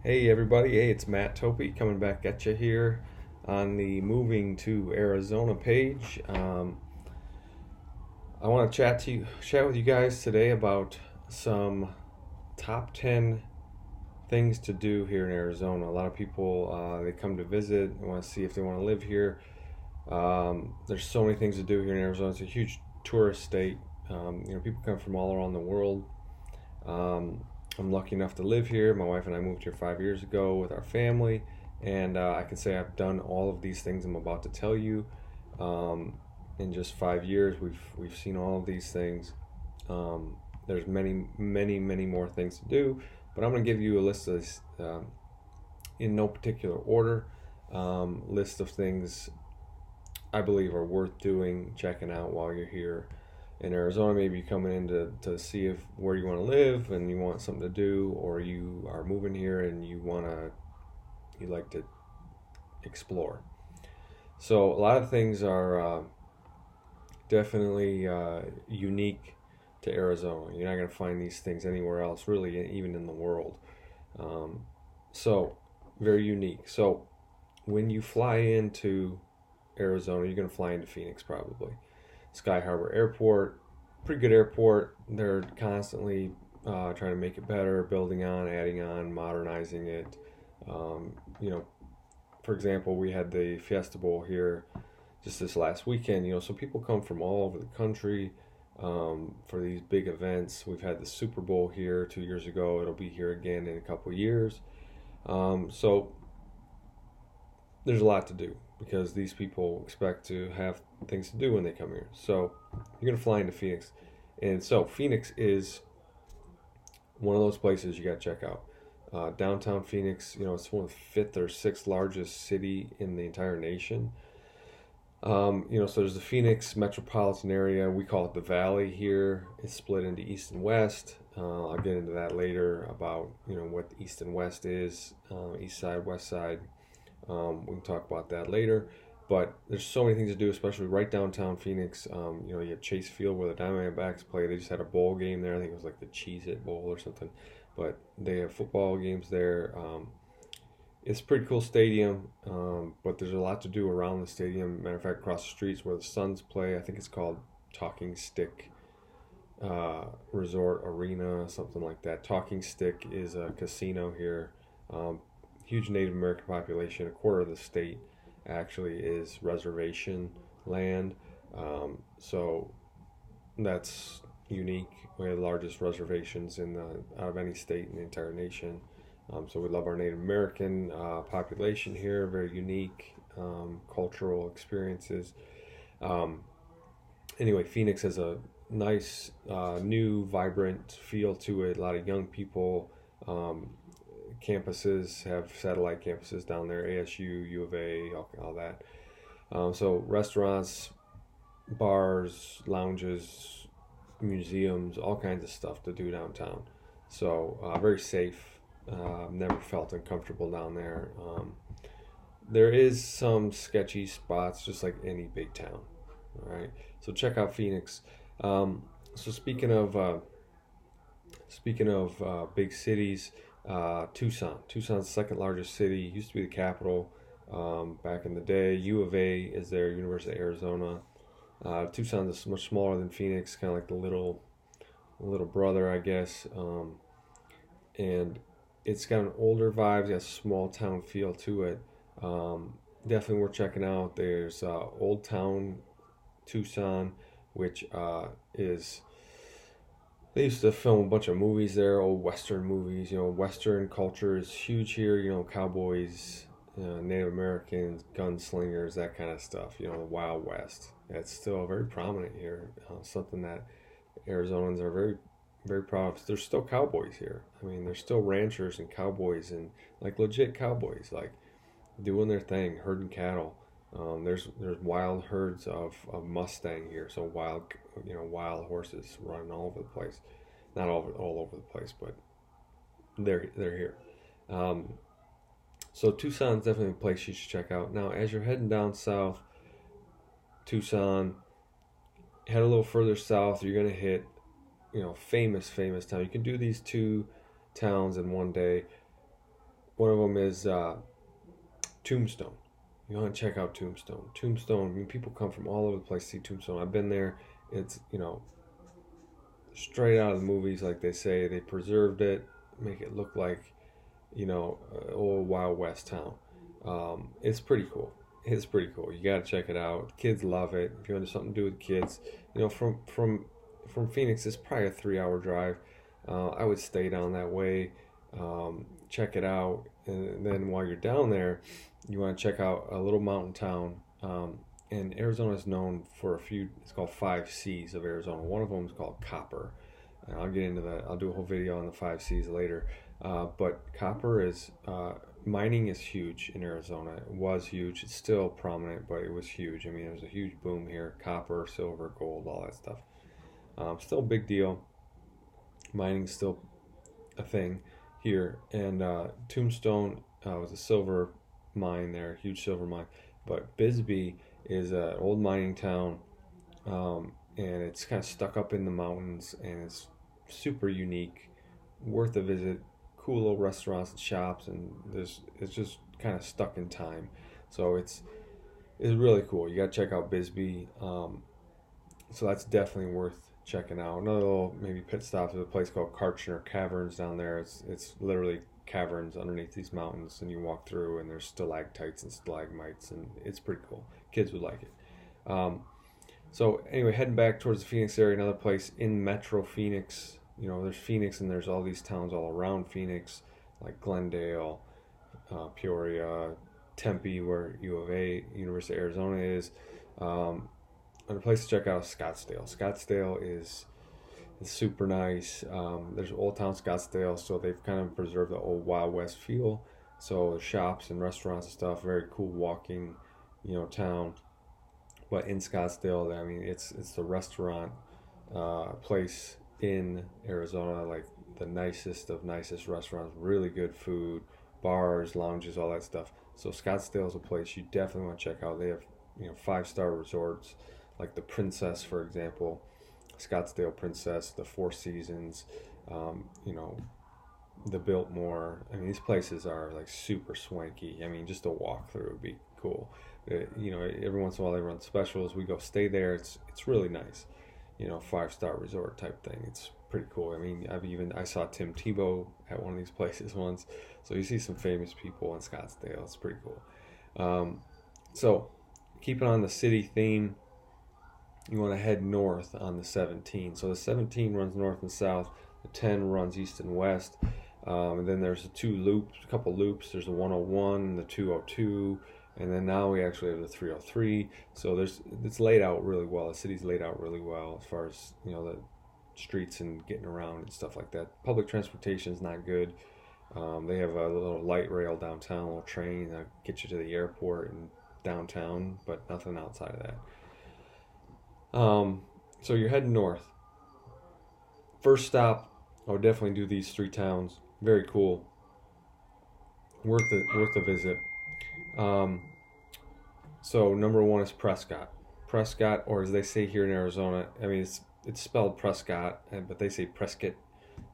Hey everybody, hey, it's Matt Topi coming back at you here on the Moving to Arizona page. I want to chat with you guys today about some top 10 things to do here in Arizona. A lot of people they come to visit and want to see if they want to live here. There's so many things to do here in Arizona. It's a huge tourist state. People come from all around the world. Um, I'm lucky enough to live here. My wife and I moved here 5 years ago with our family, and I can say I've done all of these things I'm about to tell you. Um, in just 5 years, we've seen all of these things. There's many more things to do, but I'm going to give you a list of this, in no particular order. List of things I believe are worth doing, checking out while you're here in Arizona. Maybe you're coming in to see if where you want to live and you want something to do, or you are moving here and you like to explore. So a lot of things are definitely unique to Arizona. You're not going to find these things anywhere else, really, even in the world. Um, so very unique. So when you fly into Arizona, you're going to fly into Phoenix probably. Sky Harbor Airport, pretty good airport. They're constantly trying to make it better, building on, adding on, modernizing it. Um, you know, for example, we had the Fiesta Bowl here just this last weekend. So people come from all over the country for these big events. We've had the Super Bowl here 2 years ago. It'll be here again in a couple years. So there's a lot to do because these people expect to have things to do when they come here. So you're going to fly into Phoenix. And so Phoenix is one of those places you got to check out. Downtown Phoenix, it's one of the fifth or sixth largest city in the entire nation. So there's the Phoenix metropolitan area. We call it the Valley here. It's split into east and west. I'll get into that later about what east and west is, east side, west side. We can talk about that later. But there's so many things to do, especially right downtown Phoenix. You have Chase Field where the Diamondbacks play. They just had a bowl game there. I think it was like the Cheez-It Bowl or something. But they have football games there. It's a pretty cool stadium, but there's a lot to do around the stadium. Matter of fact, across the streets where the Suns play, I think it's called Talking Stick Resort Arena, something like that. Talking Stick is a casino here. Huge Native American population. A quarter of the state actually is reservation land. So that's unique. We have the largest reservations out of any state in the entire nation. So we love our Native American population here. Very unique cultural experiences. Um, anyway, Phoenix has a nice, new, vibrant feel to it. A lot of young people. Campuses have satellite campuses down there, ASU, U of A, all that. So restaurants, bars, lounges, museums, all kinds of stuff to do downtown. So very safe. Never felt uncomfortable down there. There is some sketchy spots, just like any big town. All right. So check out Phoenix. So speaking of big cities. Tucson. Tucson's the second largest city. Used to be the capital back in the day. U of A is there, University of Arizona. Tucson is much smaller than Phoenix, kind of like the little brother, I guess. And it's got an older vibe. It's got a small town feel to it. Definitely worth checking out. There's Old Town Tucson, which is they used to film a bunch of movies there, old Western movies. Western culture is huge here. Cowboys, Native Americans, gunslingers, that kind of stuff. The Wild West. That's still very prominent here. Something that Arizonans are very, very proud of. There's still cowboys here. I mean, there's still ranchers and cowboys and like legit cowboys, like doing their thing, herding cattle. There's wild herds of Mustang here, so wild horses running all over the place. Not all over the place, but they're here. Um, so Tucson's definitely a place you should check out. Now, as you're heading down south, Tucson, head a little further south. You're gonna hit famous town. You can do these two towns in one day. One of them is Tombstone. You want to check out Tombstone. Tombstone, I mean, people come from all over the place to see Tombstone. I've been there. It's, straight out of the movies, like they say. They preserved it, make it look like, old Wild West town. It's pretty cool. It's pretty cool. You got to check it out. Kids love it. If you want to do something to do with kids, from Phoenix, it's probably a 3-hour drive. I would stay down that way. Check it out, and then while you're down there, you want to check out a little mountain town. And Arizona is known for a few. It's called 5 Cs of Arizona. One of them is called copper. And I'll get into that. I'll do a whole video on the 5 Cs later. But copper is mining is huge in Arizona. It was huge. It's still prominent, but it was huge. I mean, there was a huge boom here. Copper, silver, gold, all that stuff. Still a big deal. Mining's still a thing here. And Tombstone was a silver mine there, huge silver mine. But Bisbee is an old mining town, and it's kind of stuck up in the mountains, and it's super unique, worth a visit. Cool little restaurants and shops, and it's just kind of stuck in time. So it's really cool. You got to check out Bisbee. So that's definitely worth checking out. Another little maybe pit stop is a place called Kartchner Caverns down there. It's literally caverns underneath these mountains, and you walk through, and there's stalactites and stalagmites, and it's pretty cool. Kids would like it. So anyway, heading back towards the Phoenix area, another place in Metro Phoenix. There's Phoenix, and there's all these towns all around Phoenix, like Glendale, Peoria, Tempe, where U of A, University of Arizona is. Another place to check out is Scottsdale. Scottsdale is super nice. There's Old Town Scottsdale, so they've kind of preserved the old Wild West feel. So shops and restaurants and stuff, very cool walking, town. But in Scottsdale, I mean, it's the restaurant place in Arizona, like the nicest of nicest restaurants, really good food, bars, lounges, all that stuff. So Scottsdale is a place you definitely want to check out. They have 5-star resorts, like the Princess, for example, Scottsdale Princess, the Four Seasons, the Biltmore. I mean, these places are like super swanky. I mean, just a walk through would be cool. Every once in a while they run specials. We go stay there. It's really nice. 5-star resort type thing. It's pretty cool. I mean, I saw Tim Tebow at one of these places once. So you see some famous people in Scottsdale. It's pretty cool. So keeping on the city theme, you want to head north on the 17. So the 17 runs north and south. The 10 runs east and west. And then there's a couple loops. There's the 101, the 202, and then now we actually have the 303. So it's laid out really well. The city's laid out really well as far as the streets and getting around and stuff like that. Public transportation is not good. They have a little light rail downtown, a little train that gets you to the airport and downtown, but nothing outside of that. So you're heading north. First stop, I would definitely do these 3 towns. Very cool. Worth a visit. So number 1 is Prescott. Prescott, or as they say here in Arizona, I mean it's spelled Prescott, but they say Prescott.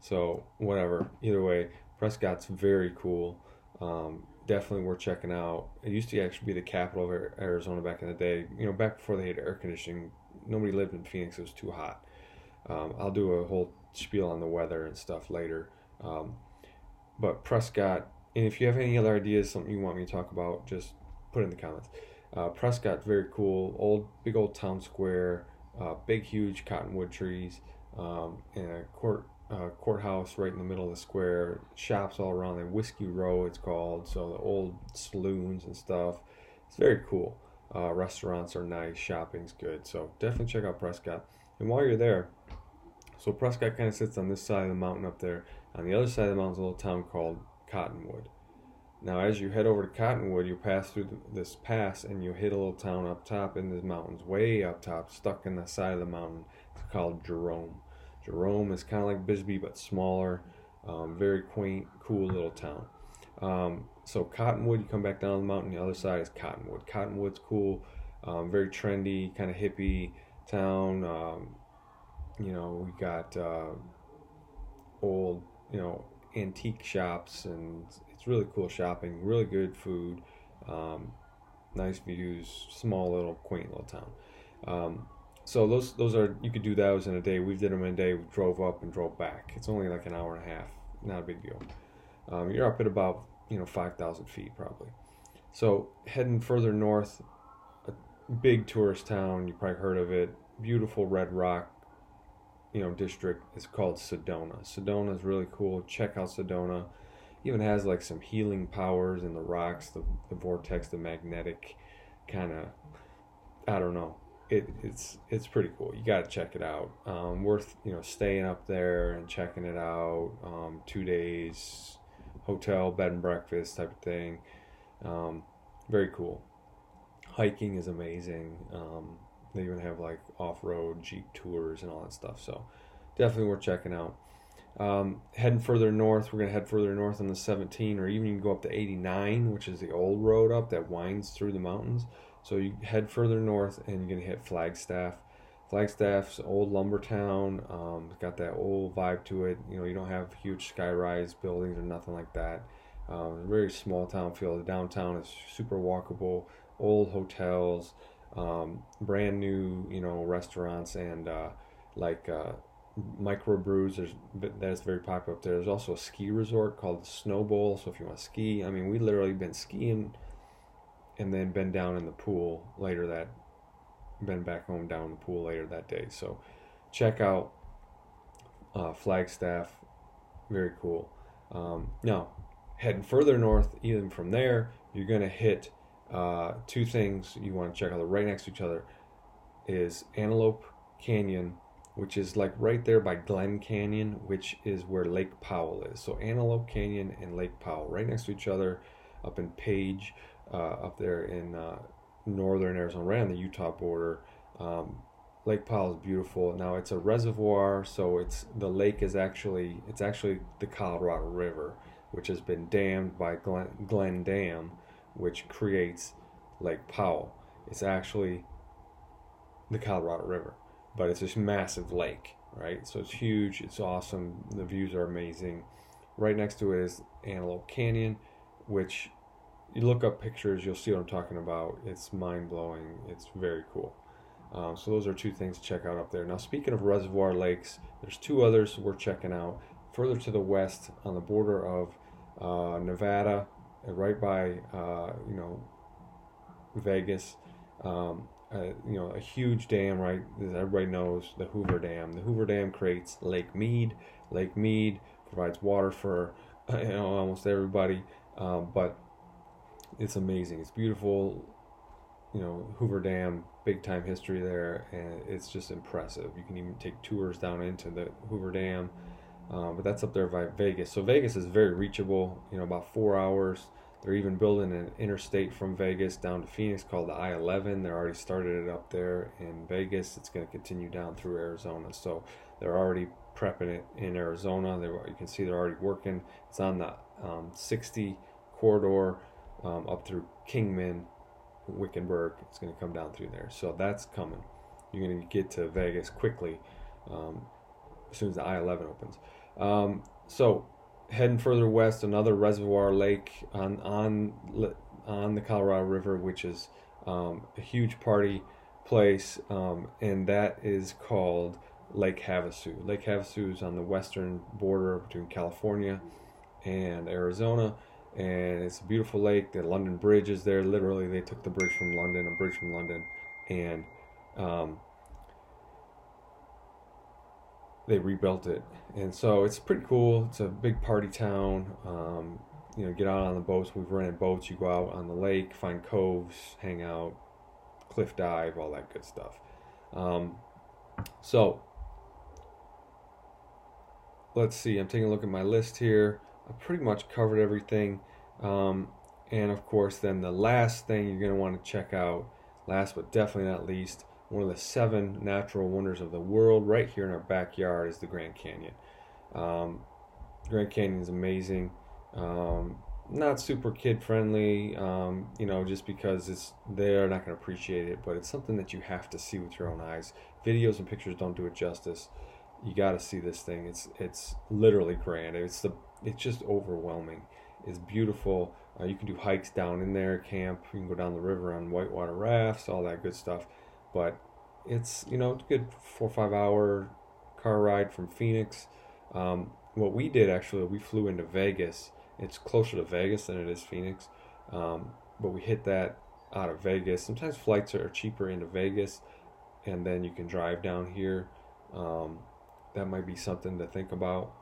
So whatever. Either way, Prescott's very cool. Definitely worth checking out. It used to actually be the capital of Arizona back in the day. Back before they had air conditioning. Nobody lived in Phoenix. It was too hot. I'll do a whole spiel on the weather and stuff later. But Prescott, and if you have any other ideas, something you want me to talk about, just put it in the comments. Prescott, very cool. Big old town square, big, huge cottonwood trees, and a courthouse right in the middle of the square. Shops all around there. Whiskey Row, it's called. So the old saloons and stuff. It's very cool. Restaurants are nice. Shopping's good. So definitely check out Prescott. And while you're there, so Prescott kind of sits on this side of the mountain up there. On the other side of the mountain is a little town called Cottonwood. Now, as you head over to Cottonwood, you pass through this pass, and you hit a little town up top in the mountains, way up top, stuck in the side of the mountain. It's called Jerome. Jerome is kind of like Bisbee, but smaller. Very quaint, cool little town. So Cottonwood, you come back down the mountain, the other side is Cottonwood. Cottonwood's cool, very trendy, kind of hippie town. We got old, antique shops, and it's really cool shopping, really good food, nice views, small little quaint little town. So those are, you could do those in a day. We did them in a day. We drove up and drove back. It's only like an hour and a half, not a big deal. You're up at about 5,000 feet probably. So heading further north, a big tourist town, you probably heard of it. Beautiful red rock, district is called Sedona. Sedona is really cool. Check out Sedona. Even has like some healing powers in the rocks, the vortex, the magnetic kind of, I don't know. It's pretty cool. You got to check it out. Worth staying up there and checking it out. 2 days, hotel, bed and breakfast type of thing. Very cool. Hiking is amazing. They even have like off-road Jeep tours and all that stuff. So definitely worth checking out. Heading further north, we're going to head further north on the 17, or even you can go up to 89, which is the old road up that winds through the mountains. So you head further north and you're going to hit Flagstaff. Flagstaff's old lumber town. It's got that old vibe to it. You don't have huge sky-rise buildings or nothing like that. Very small town feel. The downtown is super walkable. Old hotels, brand new, restaurants, and microbrews. That's very popular up there. There's also a ski resort called the Snow Bowl. So if you want to ski, we literally been skiing and then been down in the pool later been back home down in the pool later that day. So check out Flagstaff. Very cool. Now, heading further north, even from there, you're going to hit two things you want to check out right next to each other is Antelope Canyon, which is like right there by Glen Canyon, which is where Lake Powell is. So Antelope Canyon and Lake Powell right next to each other up in Page, up there in northern Arizona, right on the Utah border. Lake Powell is beautiful. Now it's a reservoir, so the lake is actually the Colorado River, which has been dammed by Glen Dam, which creates Lake Powell. It's actually the Colorado River, but it's this massive lake, right? So it's huge, it's awesome, the views are amazing. Right next to it is Antelope Canyon, which you look up pictures, you'll see what I'm talking about. It's mind-blowing. It's very cool. So those are two things to check out up there. Now, speaking of reservoir lakes, there's two others we're checking out. Further to the west, on the border of Nevada, right by Vegas, a huge dam, right? As everybody knows, the Hoover Dam. The Hoover Dam creates Lake Mead. Lake Mead provides water for almost everybody, but it's amazing. It's beautiful. Hoover Dam, big time history there, and it's just impressive. You can even take tours down into the Hoover Dam, but that's up there by Vegas. So Vegas is very reachable, about 4 hours. They're even building an interstate from Vegas down to Phoenix called the I-11. They already started it up there in Vegas. It's going to continue down through Arizona. So they're already prepping it in Arizona. You can see they're already working. It's on the 60 corridor up through Kingman, Wickenburg. It's going to come down through there. So that's coming. You're going to get to Vegas quickly as soon as the I-11 opens. So heading further west, another reservoir lake on the Colorado River, which is a huge party place, and that is called Lake Havasu. Lake Havasu is on the western border between California and Arizona, and it's a beautiful lake. The London Bridge is there. Literally, they took the bridge from London, a bridge from London, and they rebuilt it. And so it's pretty cool. It's a big party town. Get out on the boats. We've rented boats. You go out on the lake, find coves, hang out, cliff dive, all that good stuff. So let's see. I'm taking a look at my list here. I pretty much covered everything. And of course, then the last thing you're going to want to check out, last but definitely not least, one of the 7 natural wonders of the world right here in our backyard is the Grand Canyon. Grand Canyon is amazing. Not super kid friendly, just because they're not going to appreciate it, but it's something that you have to see with your own eyes. Videos and pictures don't do it justice. You got to see this thing. It's literally grand. It's the it's just overwhelming. It's beautiful. You can do hikes down in there, camp. You can go down the river on whitewater rafts, all that good stuff. But it's, you know, it's a good 4 or 5 hour car ride from Phoenix. What we did actually, we flew into Vegas. It's closer to Vegas than it is Phoenix, but we hit that out of Vegas. Sometimes flights are cheaper into Vegas, and then you can drive down here. That might be something to think about.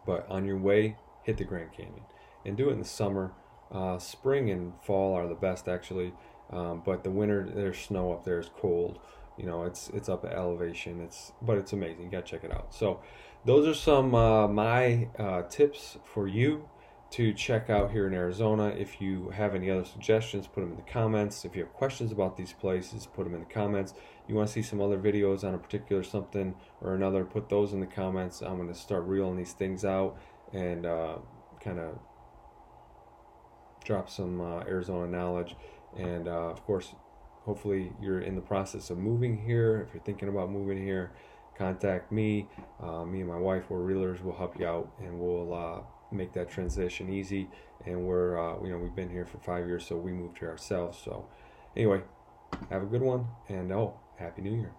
But on your way, hit the Grand Canyon and do it in the summer. Spring and fall are the best actually, but the winter there's snow up there. It's cold. You know, it's up at elevation. But it's amazing. You gotta check it out. So those are some my tips for you to check out here in Arizona. If you have any other suggestions, put them in the comments. If you have questions about these places, put them in the comments. You want to see some other videos on a particular something or another, put those in the comments. I'm going to start reeling these things out and kind of drop some Arizona knowledge. And of course, hopefully you're in the process of moving here. If you're thinking about moving here, contact me. Me and my wife, we're realtors. We'll help you out, and we'll make that transition easy. And we're you know, we've been here for 5 years, so we moved here ourselves. So anyway, have a good one, and Happy New Year.